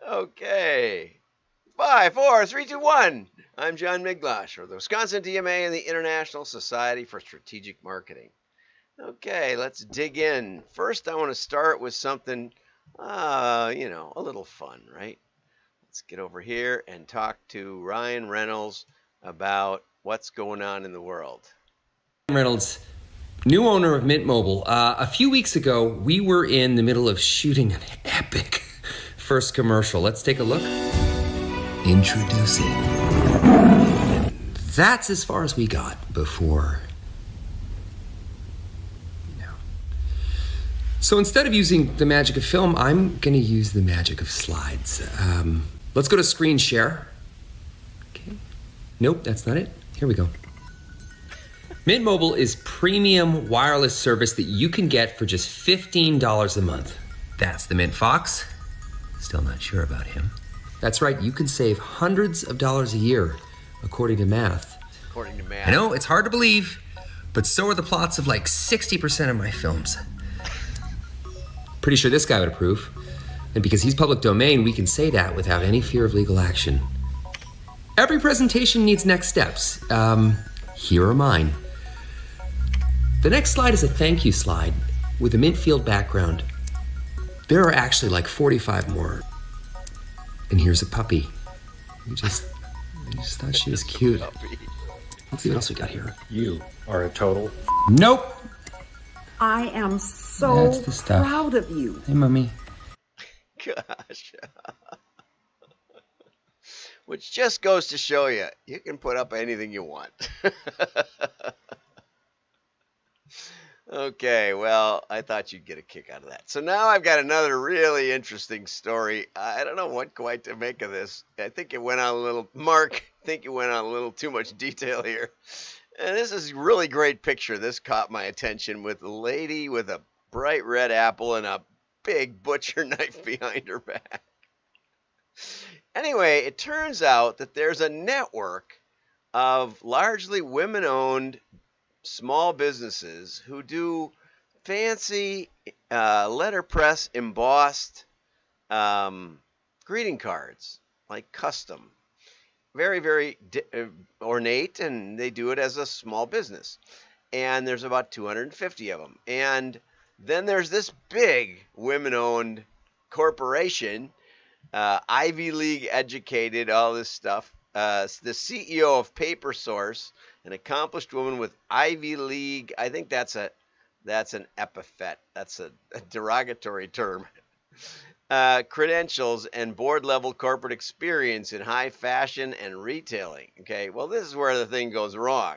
Okay. 5, 4, 3, 2, 1. I'm John Miglosh for the Wisconsin DMA and the International Society for Strategic Marketing. Okay, let's dig in. First, I want to start with something, a little fun, right? Let's get over here and talk to Ryan Reynolds about what's going on in the world. Reynolds, new owner of Mint Mobile. A few weeks ago, we were in the middle of shooting an epic first commercial. Let's take a look. Introducing. That's as far as we got before. So instead of using the magic of film, I'm going to use the magic of slides. Let's go to screen share. Okay. Nope, that's not it. Here we go. Mint Mobile is premium wireless service that you can get for just $15 a month. That's the Mint Fox. Still not sure about him. That's right, you can save hundreds of dollars a year, according to math. I know, it's hard to believe, but so are the plots of like 60% of my films. Pretty sure this guy would approve. And because he's public domain, we can say that without any fear of legal action. Every presentation needs next steps. Here are mine. The next slide is a thank you slide with a mint field background. There are actually like 45 more. And here's a puppy. I just thought she was cute. Let's see what else we got here. You are a total. Nope. I am so That's the stuff. proud of you. Hey, Mommy. Gosh. Which just goes to show you, you can put up anything you want. Okay, well, I thought you'd get a kick out of that. So now I've got another really interesting story. I don't know what quite to make of this. I think it went on a little, Mark, I think it went on a little too much detail here. And this is a really great picture. This caught my attention with a lady with a bright red apple and a big butcher knife behind her back. Anyway, it turns out that there's a network of largely women-owned small businesses who do fancy letterpress embossed greeting cards, like custom. Very, very ornate, and they do it as a small business. And there's about 250 of them. And then there's this big women-owned corporation, Ivy League educated, all this stuff. The CEO of PaperSource, an accomplished woman with Ivy League. I think that's an epithet. That's a derogatory term. Credentials and board-level corporate experience in high fashion and retailing. Okay, well, this is where the thing goes wrong.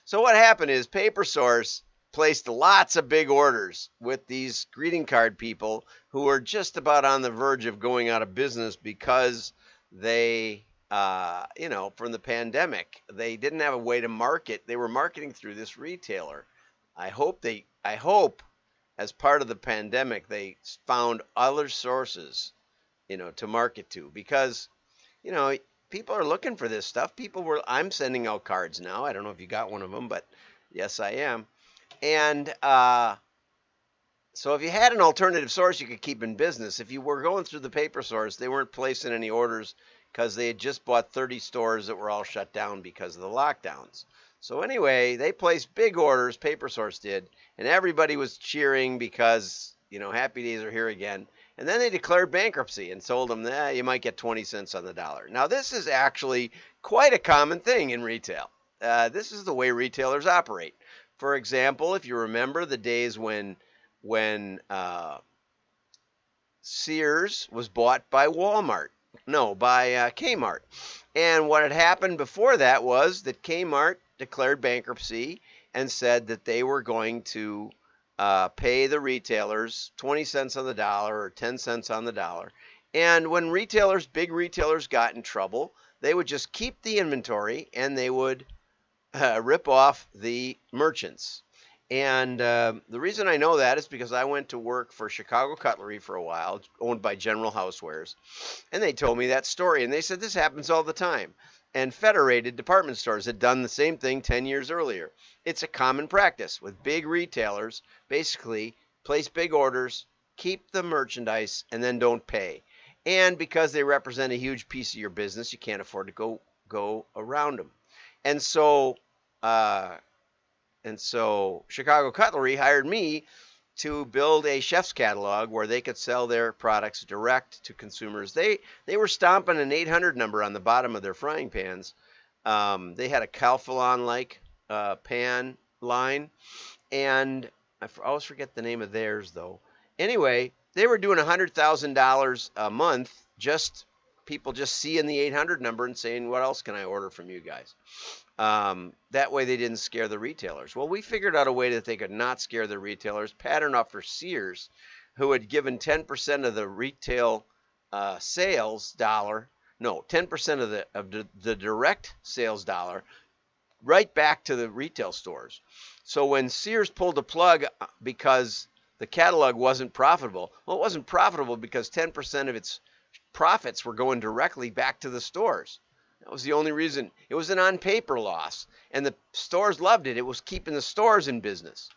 So what happened is PaperSource placed lots of big orders with these greeting card people who were just about on the verge of going out of business because they, from the pandemic, they didn't have a way to market. They were marketing through this retailer. I hope as part of the pandemic, they found other sources, to market to, because, people are looking for this stuff. I'm sending out cards now. I don't know if you got one of them, but yes, I am. And so if you had an alternative source you could keep in business, if you were going through the PaperSource, they weren't placing any orders because they had just bought 30 stores that were all shut down because of the lockdowns. So anyway, they placed big orders, PaperSource did, and everybody was cheering because, happy days are here again. And then they declared bankruptcy and told them that you might get 20 cents on the dollar. Now, this is actually quite a common thing in retail. This is the way retailers operate. For example, if you remember the days when Sears was bought by Kmart. And what had happened before that was that Kmart declared bankruptcy and said that they were going to pay the retailers 20 cents on the dollar or 10 cents on the dollar. And when big retailers got in trouble, they would just keep the inventory and they would rip off the merchants. And the reason I know that is because I went to work for Chicago Cutlery for a while, owned by General Housewares, and they told me that story. And they said this happens all the time. And Federated department stores had done the same thing 10 years earlier. It's a common practice with big retailers, basically place big orders, keep the merchandise, and then don't pay. And because they represent a huge piece of your business, you can't afford to go around them. And so, uh, Chicago Cutlery hired me to build a chef's catalog where they could sell their products direct to consumers. They were stomping an 800 number on the bottom of their frying pans. They had a Calphalon like pan line, and I always forget the name of theirs though. Anyway, they were doing $100,000 a month, just people just seeing the 800 number and saying, what else can I order from you guys? That way they didn't scare the retailers. Well, we figured out a way that they could not scare the retailers. Pattern off for Sears, who had given 10% of the retail sales dollar, no, 10% of the direct sales dollar right back to the retail stores. So when Sears pulled the plug because the catalog wasn't profitable, well, it wasn't profitable because 10% of its profits were going directly back to the stores. That was the only reason. It was an on-paper loss, and the stores loved it. It was keeping the stores in business.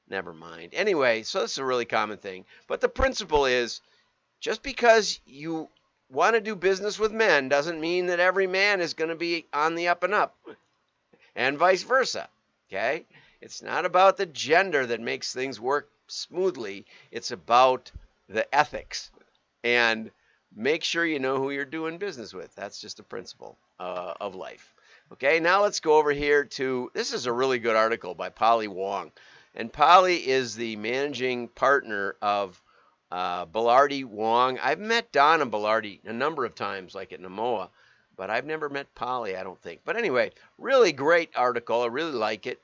Never mind. Anyway, so this is a really common thing. But the principle is, just because you want to do business with men doesn't mean that every man is going to be on the up and up, and vice versa. Okay? It's not about the gender that makes things work smoothly. It's about the ethics. And make sure you know who you're doing business with. That's just a principle of life. Okay, now let's go over here to, this is a really good article by Polly Wong. And Polly is the managing partner of Belardi Wong. I've met Donna Belardi a number of times, like at Namoa, but I've never met Polly, I don't think. But anyway, really great article. I really like it.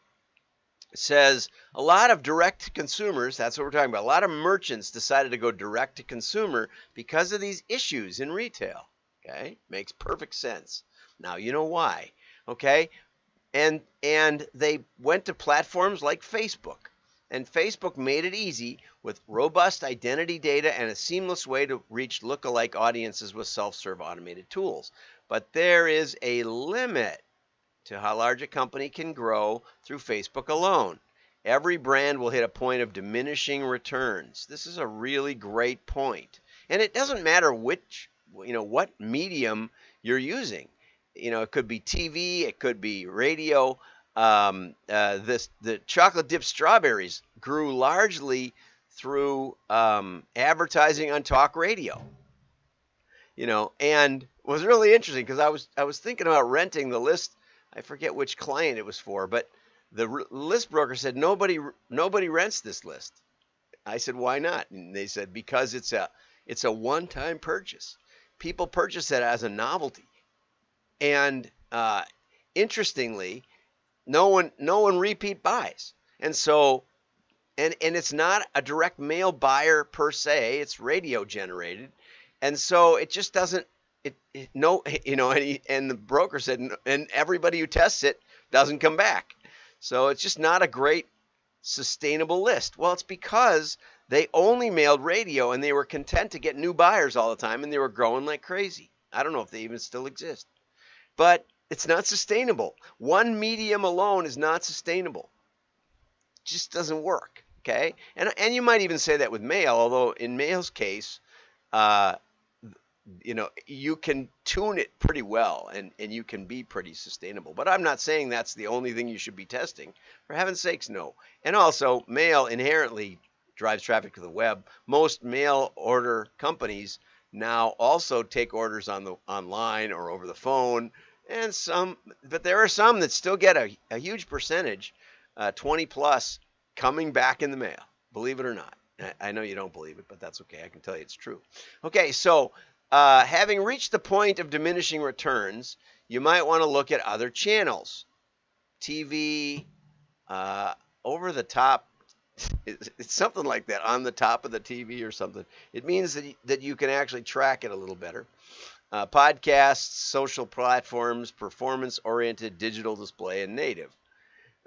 It says a lot of direct consumers, that's what we're talking about, a lot of merchants decided to go direct to consumer because of these issues in retail. Okay, makes perfect sense. Now you know why. Okay, and they went to platforms like Facebook, and Facebook made it easy with robust identity data and a seamless way to reach lookalike audiences with self-serve automated tools. But there is a limit to how large a company can grow through Facebook alone. Every brand will hit a point of diminishing returns. This is a really great point. And it doesn't matter which, what medium you're using. It could be TV, it could be radio. The chocolate dipped strawberries grew largely through advertising on talk radio. And was really interesting because I was thinking about renting the list. I forget which client it was for, but the list broker said nobody rents this list. I said, why not? And they said because it's a one-time purchase. People purchase it as a novelty, and interestingly, no one repeat buys, and so and it's not a direct mail buyer per se. It's radio generated, and so it just doesn't. And the broker said, and everybody who tests it doesn't come back. So it's just not a great sustainable list. Well, it's because they only mailed radio and they were content to get new buyers all the time and they were growing like crazy. I don't know if they even still exist, but it's not sustainable. One medium alone is not sustainable. It just doesn't work. Okay. And you might even say that with mail, although in mail's case, you can tune it pretty well and you can be pretty sustainable. But I'm not saying that's the only thing you should be testing. For heaven's sakes, no. And also, mail inherently drives traffic to the web. Most mail order companies now also take orders online or over the phone, but there are some that still get a huge percentage, 20 plus, coming back in the mail, believe it or not. I know you don't believe it, but that's okay. I can tell you it's true. Okay, so having reached the point of diminishing returns, you might want to look at other channels. TV, over the top, it's something like that, on the top of the TV or something. It means that you can actually track it a little better. Podcasts, social platforms, performance-oriented digital display, and native.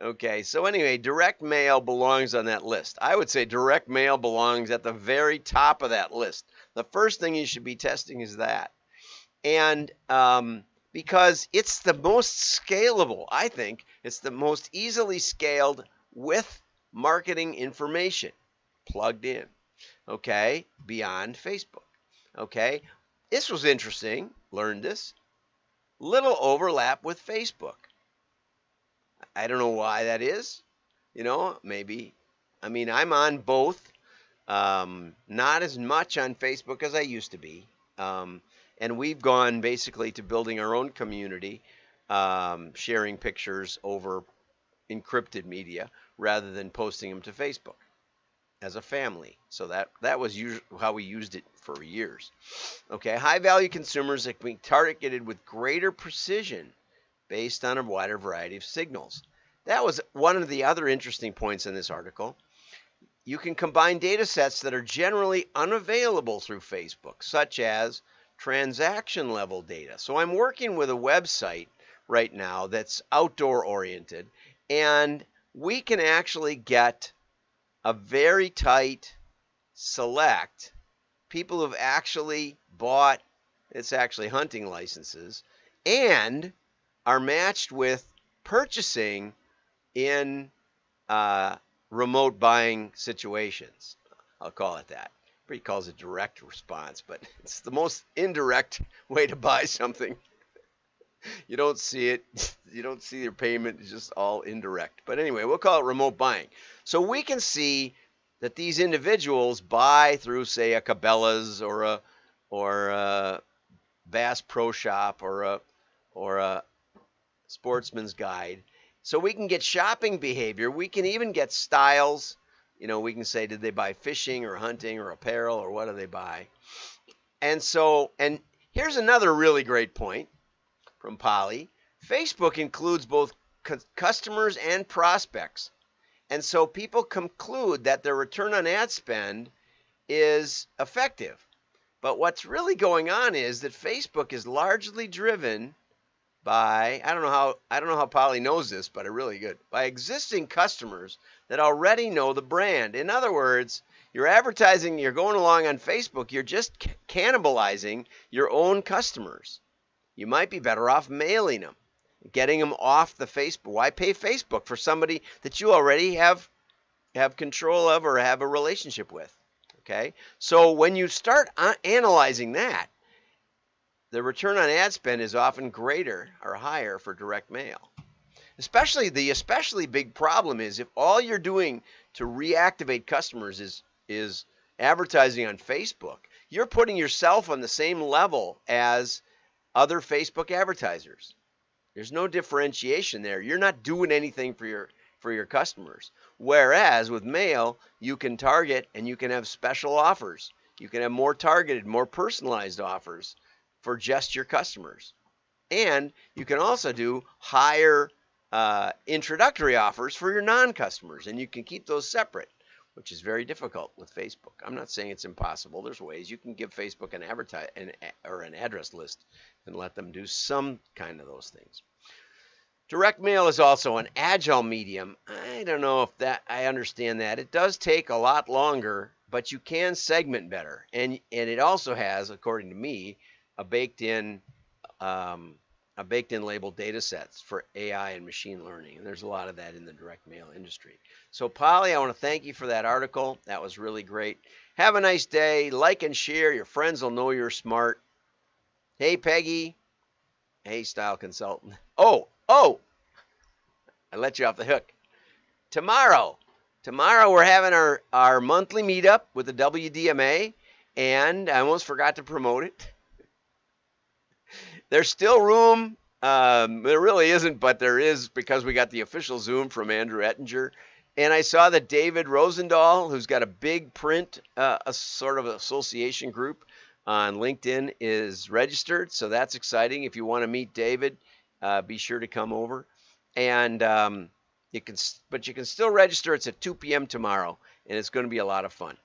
Okay, so anyway, direct mail belongs on that list. I would say direct mail belongs at the very top of that list. The first thing you should be testing is that. And because it's the most scalable, I think, it's the most easily scaled with marketing information plugged in, okay, beyond Facebook, okay? This was interesting. Learned this. Little overlap with Facebook. I don't know why that is. Maybe. I mean, I'm on both. Not as much on Facebook as I used to be. And we've gone basically to building our own community, sharing pictures over encrypted media rather than posting them to Facebook as a family. So that was how we used it for years. Okay, high value consumers that can be targeted with greater precision based on a wider variety of signals. That was one of the other interesting points in this article. You can combine data sets that are generally unavailable through Facebook, such as transaction level data. So I'm working with a website right now that's outdoor oriented, and we can actually get a very tight select people who've actually bought, it's actually hunting licenses, and are matched with purchasing in remote buying situations. I'll call it that. He calls it direct response, but it's the most indirect way to buy something. You don't see it. You don't see your payment. It's just all indirect. But anyway, we'll call it remote buying. So we can see that these individuals buy through, say, a Cabela's or a Bass Pro Shop or a Sportsman's Guide. So we can get shopping behavior. We can even get styles. We can say, did they buy fishing or hunting or apparel, or what do they buy? And here's another really great point from Polly. Facebook includes both customers and prospects. And so people conclude that their return on ad spend is effective. But what's really going on is that Facebook is largely driven by, I don't know how Polly knows this, but really good, by existing customers that already know the brand. In other words, you're advertising, you're going along on Facebook, you're just cannibalizing your own customers. You might be better off mailing them, getting them off the Facebook. Why pay Facebook for somebody that you already have control of or have a relationship with? Okay, so when you start analyzing that, the return on ad spend is often greater or higher for direct mail. The especially big problem is if all you're doing to reactivate customers is advertising on Facebook, you're putting yourself on the same level as other Facebook advertisers. There's no differentiation there. You're not doing anything for your customers. Whereas with mail, you can target and you can have special offers. You can have more targeted, more personalized offers for just your customers. And you can also do higher introductory offers for your non-customers, and you can keep those separate, which is very difficult with Facebook. I'm not saying it's impossible. There's ways you can give Facebook an address list and let them do some kind of those things. Direct mail is also an agile medium. I don't know if I understand that. It does take a lot longer, but you can segment better. And it also has, according to me, a baked-in labeled data sets for AI and machine learning. And there's a lot of that in the direct mail industry. So, Polly, I want to thank you for that article. That was really great. Have a nice day. Like and share. Your friends will know you're smart. Hey, Peggy. Hey, Style Consultant. Oh, I let you off the hook. Tomorrow we're having our monthly meetup with the WDMA, and I almost forgot to promote it. There's still room. There really isn't, but there is because we got the official Zoom from Andrew Ettinger. And I saw that David Rosendahl, who's got a big print, a sort of association group on LinkedIn, is registered. So that's exciting. If you want to meet David, be sure to come over. And you can still register. It's at 2 p.m. tomorrow, and it's going to be a lot of fun.